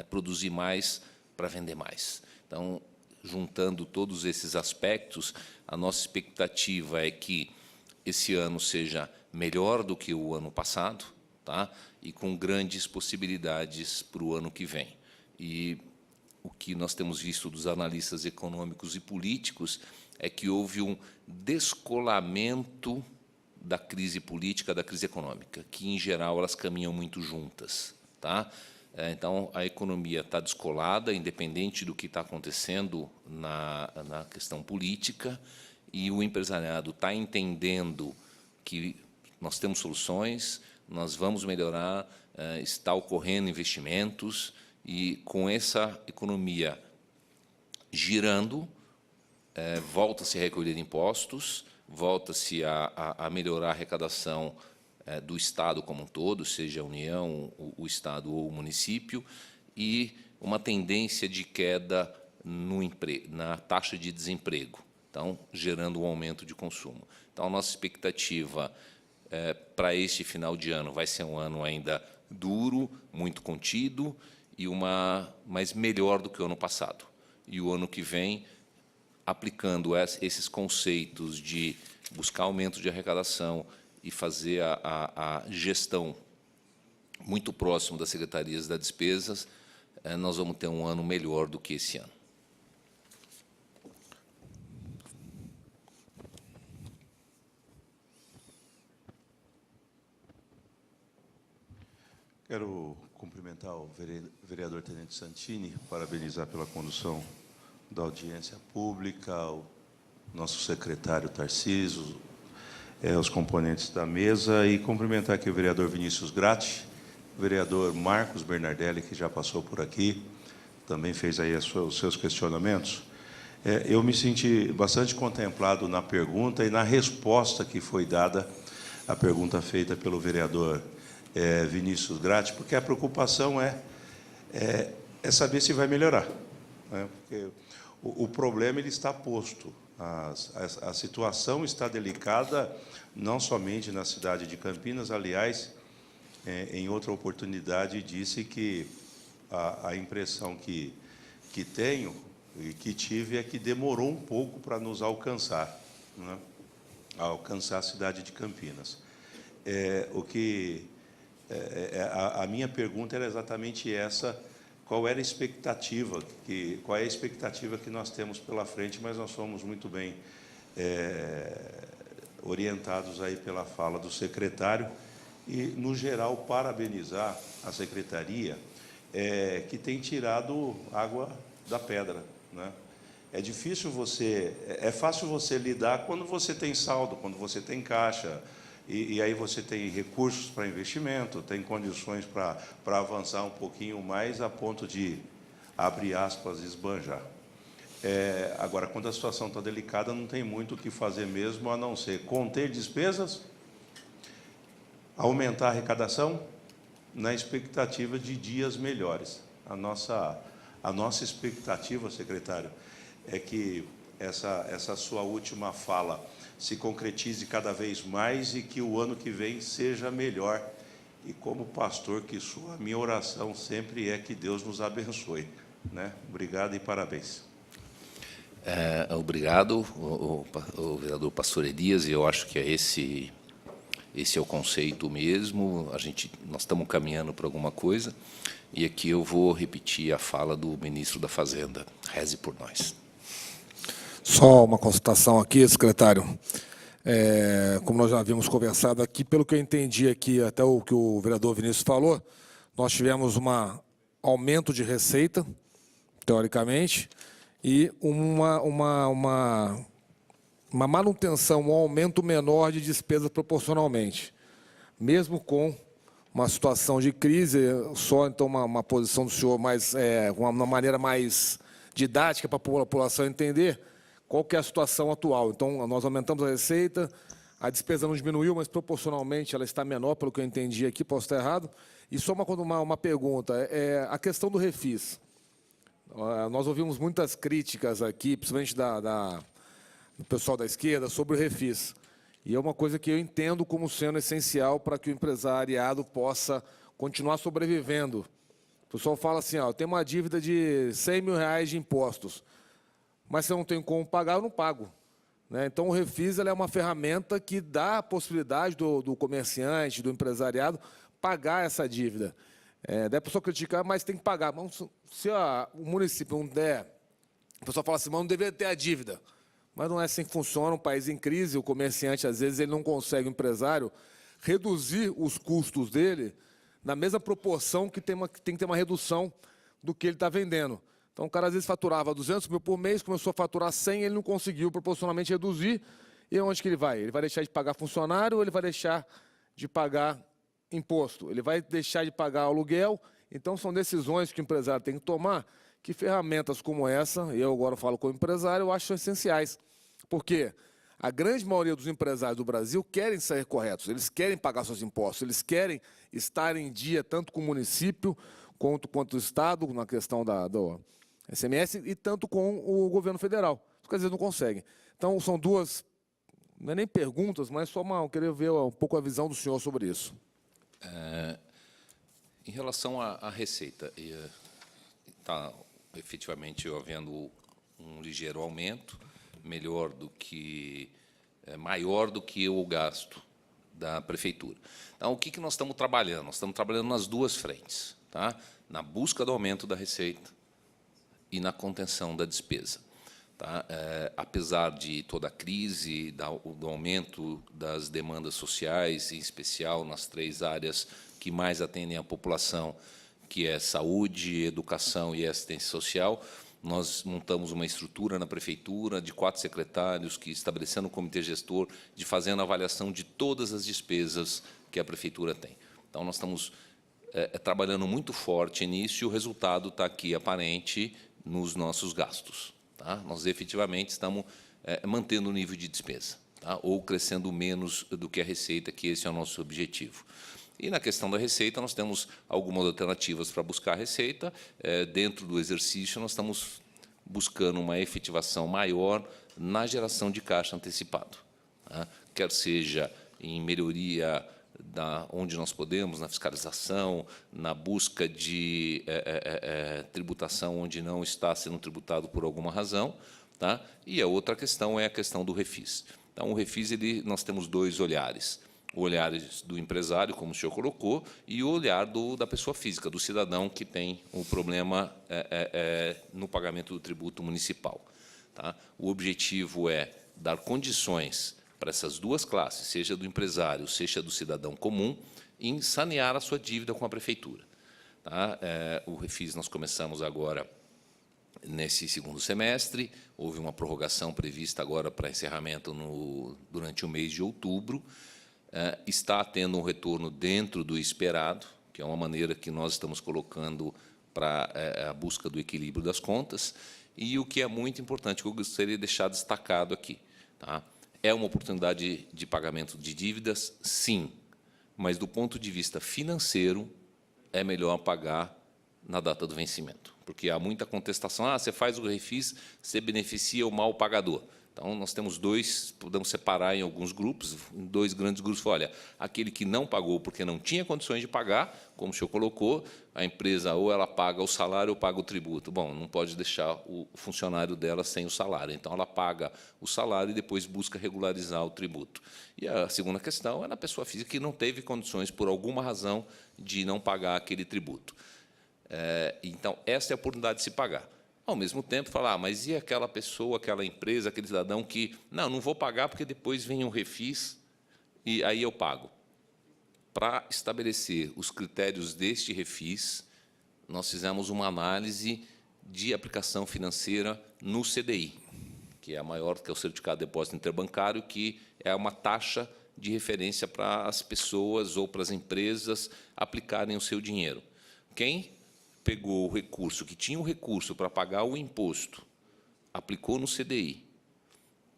produzir mais para vender mais. Então, juntando todos esses aspectos, a nossa expectativa é que esse ano seja melhor do que o ano passado, tá? E com grandes possibilidades para o ano que vem. E o que nós temos visto dos analistas econômicos e políticos é que houve um descolamento da crise política, da crise econômica, que, em geral, elas caminham muito juntas. Tá? Então, a economia está descolada, independente do que está acontecendo na questão política, e o empresariado está entendendo que nós temos soluções, nós vamos melhorar, está ocorrendo investimentos, e com essa economia girando, volta-se a recolher impostos, volta-se a melhorar a arrecadação do Estado como um todo, seja a União, o Estado ou o município, e uma tendência de queda na taxa de desemprego, então, gerando um aumento de consumo. Então, a nossa expectativa para este final de ano vai ser um ano ainda duro, muito contido, mas melhor do que o ano passado. E o ano que vem, aplicando esses conceitos de buscar aumento de arrecadação e fazer a gestão muito próximo das secretarias das despesas, nós vamos ter um ano melhor do que esse ano. Quero cumprimentar o vereador Tenente Santini, parabenizar pela condução da audiência pública, o nosso secretário Tarcísio, os componentes da mesa, e cumprimentar aqui o vereador Vinícius Gratti, o vereador Marcos Bernardelli, que já passou por aqui, também fez aí os seus questionamentos. Eu me senti bastante contemplado na pergunta e na resposta que foi dada à pergunta feita pelo vereador Vinícius Gratti, porque a preocupação é saber se vai melhorar, né? Porque o problema ele está posto, a situação está delicada, não somente na cidade de Campinas. Aliás, em outra oportunidade, disse que a impressão que tenho e que tive é que demorou um pouco para nos alcançar, né? Alcançar a cidade de Campinas. A minha pergunta era exatamente essa: qual era a expectativa, qual é a expectativa que nós temos pela frente, mas nós fomos muito bem orientados aí pela fala do secretário, e, no geral, parabenizar a secretaria, que tem tirado água da pedra, né? É fácil você lidar quando você tem saldo, quando você tem caixa, e aí você tem recursos para investimento, tem condições para avançar um pouquinho mais a ponto de, abre aspas, esbanjar. Agora, quando a situação está delicada, não tem muito o que fazer mesmo, a não ser conter despesas, aumentar a arrecadação, na expectativa de dias melhores. A nossa expectativa, secretário, é que essa sua última fala se concretize cada vez mais e que o ano que vem seja melhor. E, como pastor que sou, a minha oração sempre é que Deus nos abençoe, né? Obrigado e parabéns. Obrigado, o vereador Pastor Elias, e eu acho que esse é o conceito mesmo. Nós estamos caminhando para alguma coisa, e aqui eu vou repetir a fala do ministro da Fazenda: reze por nós. Só uma constatação aqui, secretário. Como nós já havíamos conversado aqui, pelo que eu entendi aqui, até o que o vereador Vinícius falou, nós tivemos um aumento de receita, teoricamente, e uma manutenção, um aumento menor de despesas proporcionalmente. Mesmo com uma situação de crise, só então uma posição do senhor mais, uma maneira mais didática para a população entender qual que é a situação atual. Então, nós aumentamos a receita, a despesa não diminuiu, mas proporcionalmente ela está menor, pelo que eu entendi aqui, posso estar errado. E só uma pergunta, a questão do refis. Nós ouvimos muitas críticas aqui, principalmente do pessoal da esquerda, sobre o refis. E é uma coisa que eu entendo como sendo essencial para que o empresariado possa continuar sobrevivendo. O pessoal fala assim, tem uma dívida de R$100 mil de impostos, mas se eu não tenho como pagar, eu não pago, né? Então, o refis é uma ferramenta que dá a possibilidade do comerciante, do empresariado, pagar essa dívida. Daí a pessoa criticar, mas tem que pagar. Se o município não der, o pessoal fala assim, mas não deveria ter a dívida. Mas não é assim que funciona. Um país em crise, o comerciante, às vezes, ele não consegue, o empresário, reduzir os custos dele, na mesma proporção que tem que ter uma redução do que ele está vendendo. Então, o cara às vezes faturava 200 mil por mês, começou a faturar 100, ele não conseguiu proporcionalmente reduzir. E onde que ele vai? Ele vai deixar de pagar funcionário ou ele vai deixar de pagar imposto? Ele vai deixar de pagar aluguel? Então, são decisões que o empresário tem que tomar, que ferramentas como essa, e eu agora falo como empresário, eu acho essenciais. Porque a grande maioria dos empresários do Brasil querem ser corretos, eles querem pagar seus impostos, eles querem estar em dia tanto com o município quanto o Estado, na questão do SMS, e tanto com o governo federal. Só que às vezes não conseguem. Então, são duas, não é nem perguntas, mas só eu queria ver um pouco a visão do senhor sobre isso. Em relação à receita, está efetivamente havendo um ligeiro aumento, maior do que o gasto da prefeitura. Então, o que nós estamos trabalhando? Nós estamos trabalhando nas duas frentes, tá? Na busca do aumento da receita e na contenção da despesa. Tá? Apesar de toda a crise, do aumento das demandas sociais, em especial nas 3 áreas que mais atendem a população, que é saúde, educação e assistência social, nós montamos uma estrutura na prefeitura de 4 secretários que estabelecendo um comitê gestor de fazendo a avaliação de todas as despesas que a prefeitura tem. Então, nós estamos trabalhando muito forte nisso e o resultado está aqui aparente nos nossos gastos. Tá? Nós, efetivamente, estamos mantendo o nível de despesa, tá? Ou crescendo menos do que a receita, que esse é o nosso objetivo. E, na questão da receita, nós temos algumas alternativas para buscar a receita. Dentro do exercício, nós estamos buscando uma efetivação maior na geração de caixa antecipado, tá? Quer seja em melhoria onde nós podemos, na fiscalização, na busca de tributação onde não está sendo tributado por alguma razão, tá? E a outra questão é a questão do refis. Então, o refis, nós temos 2 olhares. O olhar do empresário, como o senhor colocou, e o olhar da pessoa física, do cidadão que tem o problema no pagamento do tributo municipal. Tá? O objetivo é dar condições para essas 2 classes, seja do empresário, seja do cidadão comum, em sanear a sua dívida com a prefeitura. Tá? O refis nós começamos agora nesse 2º semestre, houve uma prorrogação prevista agora para encerramento durante o mês de outubro, está tendo um retorno dentro do esperado, que é uma maneira que nós estamos colocando para a busca do equilíbrio das contas, e o que é muito importante, que eu gostaria de deixar destacado aqui. Tá? É uma oportunidade de pagamento de dívidas, sim, mas, do ponto de vista financeiro, é melhor pagar na data do vencimento, porque há muita contestação. Você faz o refis, você beneficia o mal pagador. Então, nós temos 2, podemos separar em alguns grupos, em 2 grandes grupos. Olha, aquele que não pagou porque não tinha condições de pagar, como o senhor colocou, a empresa ou ela paga o salário ou paga o tributo. Bom, não pode deixar o funcionário dela sem o salário. Então, ela paga o salário e depois busca regularizar o tributo. E a segunda questão é na pessoa física que não teve condições, por alguma razão, de não pagar aquele tributo. Então, essa é a oportunidade de se pagar. Ao mesmo tempo, falar, mas e aquela pessoa, aquela empresa, aquele cidadão que, não vou pagar porque depois vem um refis e aí eu pago. Para estabelecer os critérios deste refis, nós fizemos uma análise de aplicação financeira no CDI, que é a maior, que é o Certificado de Depósito Interbancário, que é uma taxa de referência para as pessoas ou para as empresas aplicarem o seu dinheiro. Quem pegou o recurso, que tinha o recurso para pagar o imposto, aplicou no CDI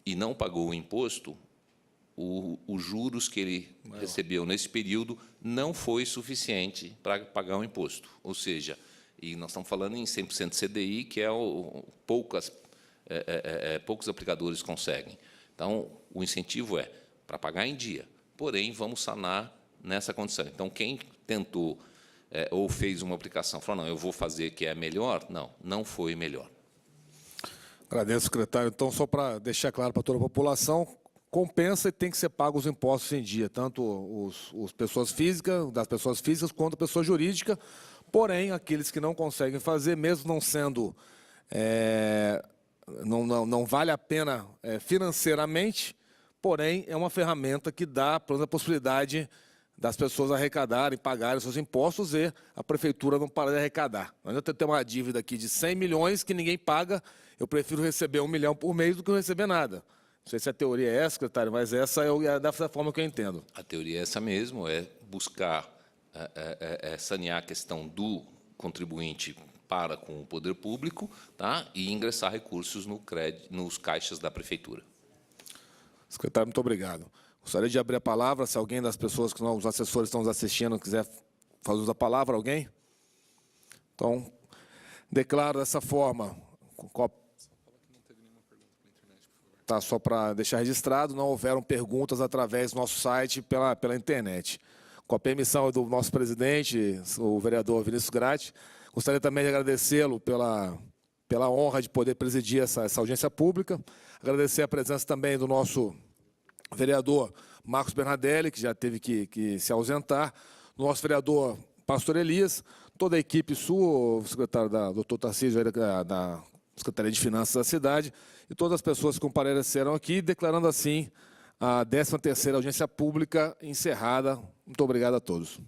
e não pagou o imposto, os juros que ele recebeu nesse período não foi suficiente para pagar o imposto. Ou seja, e nós estamos falando em 100% CDI, que é poucos aplicadores conseguem. Então, o incentivo é para pagar em dia, porém, vamos sanar nessa condição. Então, quem tentou ou fez uma aplicação, falou, não, eu vou fazer que é melhor, não foi melhor. Agradeço, secretário. Então, só para deixar claro para toda a população, compensa e tem que ser pago os impostos em dia, tanto das pessoas físicas quanto a pessoa jurídica, porém, aqueles que não conseguem fazer, mesmo não sendo, não vale a pena financeiramente, porém, é uma ferramenta que dá, por exemplo, a possibilidade das pessoas arrecadarem, pagarem seus impostos e a prefeitura não parar de arrecadar. Não adianta ter uma dívida aqui de 100 milhões que ninguém paga, eu prefiro receber 1 milhão por mês do que não receber nada. Não sei se a teoria é essa, secretário, mas essa é dessa forma que eu entendo. A teoria é essa mesmo, é buscar sanear a questão do contribuinte para com o poder público, tá? E ingressar recursos nos caixas da prefeitura. Secretário, muito obrigado. Gostaria de abrir a palavra, se alguém das pessoas que os assessores estão nos assistindo quiser fazer uso da palavra, alguém? Então, declaro dessa forma, tá, só para deixar registrado, não houveram perguntas através do nosso site pela internet. Com a permissão do nosso presidente, o vereador Vinícius Gratti, gostaria também de agradecê-lo pela honra de poder presidir essa audiência pública, agradecer a presença também do nosso vereador Marcos Bernadelli, que já teve que se ausentar, nosso vereador Pastor Elias, toda a equipe sua, o secretário doutor Tarcísio, da Secretaria de Finanças da cidade, e todas as pessoas que compareceram aqui, declarando assim a 13ª audiência pública encerrada. Muito obrigado a todos.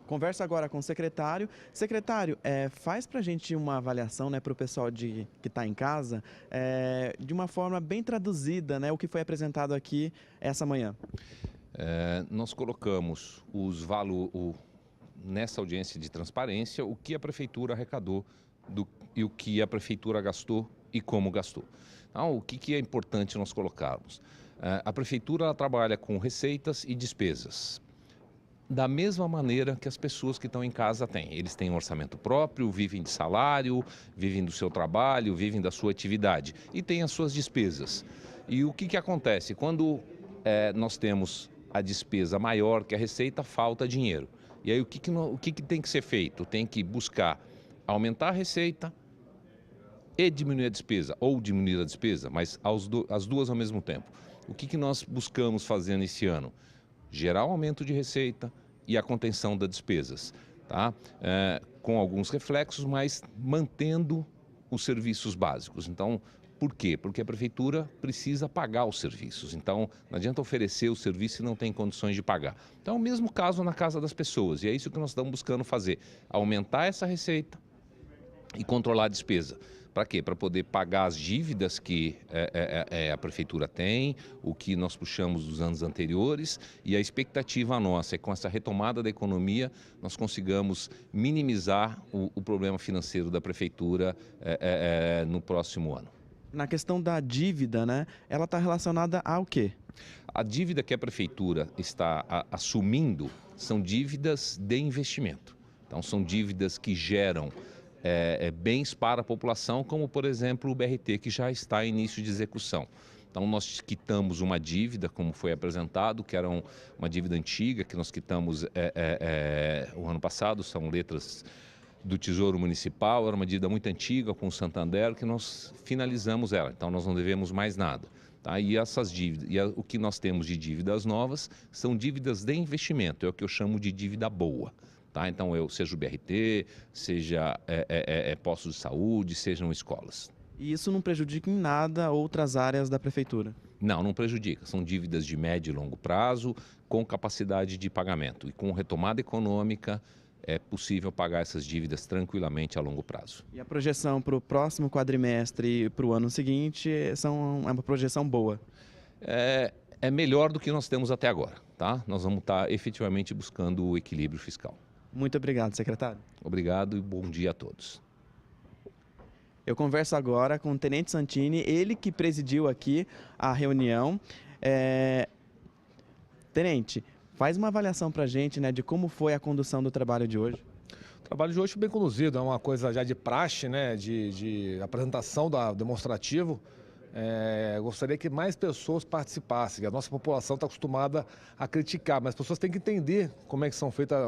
Conversa agora com o secretário. Secretário, faz para a gente uma avaliação, né, para o pessoal que está em casa, de uma forma bem traduzida, né, o que foi apresentado aqui essa manhã. Nós colocamos nessa audiência de transparência o que a prefeitura arrecadou e o que a prefeitura gastou e como gastou. Então, o que é importante nós colocarmos? A prefeitura ela trabalha com receitas e despesas, da mesma maneira que as pessoas que estão em casa têm. Eles têm um orçamento próprio, vivem de salário, vivem do seu trabalho, vivem da sua atividade e têm as suas despesas. E o que acontece? Quando nós temos a despesa maior que a receita, falta dinheiro. E aí o que tem que ser feito? Tem que buscar aumentar a receita e diminuir a despesa, ou diminuir a despesa, mas as duas ao mesmo tempo. O que nós buscamos fazer nesse ano? Gerar um aumento de receita e a contenção das despesas, tá? Com alguns reflexos, mas mantendo os serviços básicos. Então, por quê? Porque a prefeitura precisa pagar os serviços. Então, não adianta oferecer o serviço e não tem condições de pagar. Então, é o mesmo caso na casa das pessoas. E é isso que nós estamos buscando fazer. Aumentar essa receita e controlar a despesa. Para quê? Para poder pagar as dívidas que a prefeitura tem, o que nós puxamos dos anos anteriores, e a expectativa nossa é que com essa retomada da economia nós consigamos minimizar o problema financeiro da prefeitura no próximo ano. Na questão da dívida, né, ela está relacionada ao quê? A dívida que a prefeitura está assumindo são dívidas de investimento. Então, são dívidas que geram bens para a população, como, por exemplo, o BRT, que já está em início de execução. Então, nós quitamos uma dívida, como foi apresentado, que era uma dívida antiga, que nós quitamos o ano passado, são letras do Tesouro Municipal, era uma dívida muito antiga com o Santander, que nós finalizamos ela, então nós não devemos mais nada. Tá? E essas dívidas, o que nós temos de dívidas novas, são dívidas de investimento, é o que eu chamo de dívida boa. Tá? Então, seja o BRT, seja postos de saúde, sejam escolas. E isso não prejudica em nada outras áreas da prefeitura? Não prejudica. São dívidas de médio e longo prazo, com capacidade de pagamento. E com retomada econômica, é possível pagar essas dívidas tranquilamente a longo prazo. E a projeção para o próximo quadrimestre e para o ano seguinte é uma projeção boa? é melhor do que nós temos até agora, tá? Nós vamos estar efetivamente buscando o equilíbrio fiscal. Muito obrigado, secretário. Obrigado e bom dia a todos. Eu converso agora com o Tenente Santini, ele que presidiu aqui a reunião. Tenente, faz uma avaliação para a gente, né, de como foi a condução do trabalho de hoje. O trabalho de hoje foi bem conduzido, é uma coisa já de praxe, né, de apresentação do demonstrativo. Gostaria que mais pessoas participassem. A nossa população está acostumada a criticar, mas as pessoas têm que entender como é que são feitas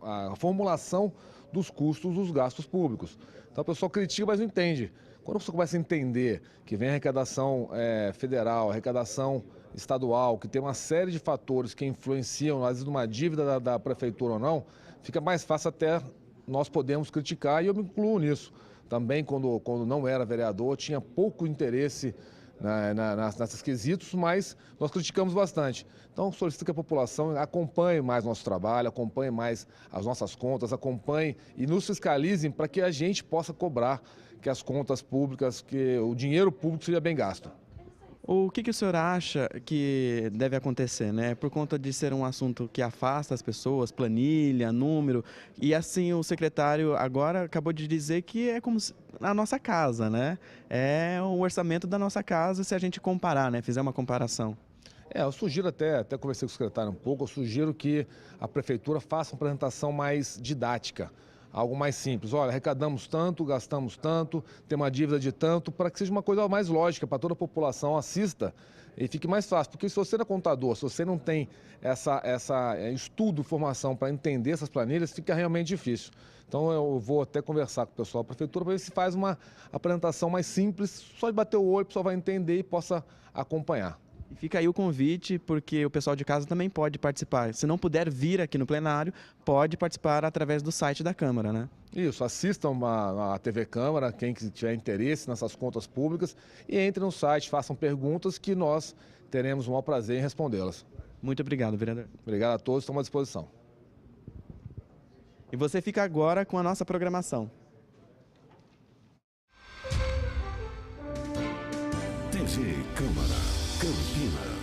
a formulação dos custos dos gastos públicos. Então a pessoa critica, mas não entende. Quando você começa a entender que vem arrecadação federal, arrecadação estadual, que tem uma série de fatores que influenciam, às vezes, numa dívida da prefeitura ou não, fica mais fácil até nós podemos criticar, e eu me incluo nisso. Também, quando não era vereador, tinha pouco interesse nesses quesitos, mas nós criticamos bastante. Então, solicito que a população acompanhe mais nosso trabalho, acompanhe mais as nossas contas, acompanhe e nos fiscalizem para que a gente possa cobrar que as contas públicas, que o dinheiro público seja bem gasto. O que o senhor acha que deve acontecer, né? Por conta de ser um assunto que afasta as pessoas, planilha, número, e assim o secretário agora acabou de dizer que é como a nossa casa, né? É o orçamento da nossa casa se a gente comparar, né? Fizer uma comparação. Eu sugiro até conversei com o secretário um pouco, eu sugiro que a prefeitura faça uma apresentação mais didática. Algo mais simples, olha, arrecadamos tanto, gastamos tanto, tem uma dívida de tanto, para que seja uma coisa mais lógica, para toda a população assista e fique mais fácil. Porque se você é contador, se você não tem essa estudo, formação para entender essas planilhas, fica realmente difícil. Então eu vou até conversar com o pessoal da prefeitura para ver se faz uma apresentação mais simples, só de bater o olho, o pessoal vai entender e possa acompanhar. E fica aí o convite, porque o pessoal de casa também pode participar. Se não puder vir aqui no plenário, pode participar através do site da Câmara, né? Isso, assistam a TV Câmara, quem tiver interesse nessas contas públicas, e entrem no site, façam perguntas que nós teremos o maior prazer em respondê-las. Muito obrigado, vereador. Obrigado a todos, estamos à disposição. E você fica agora com a nossa programação. TV Câmara Campinas.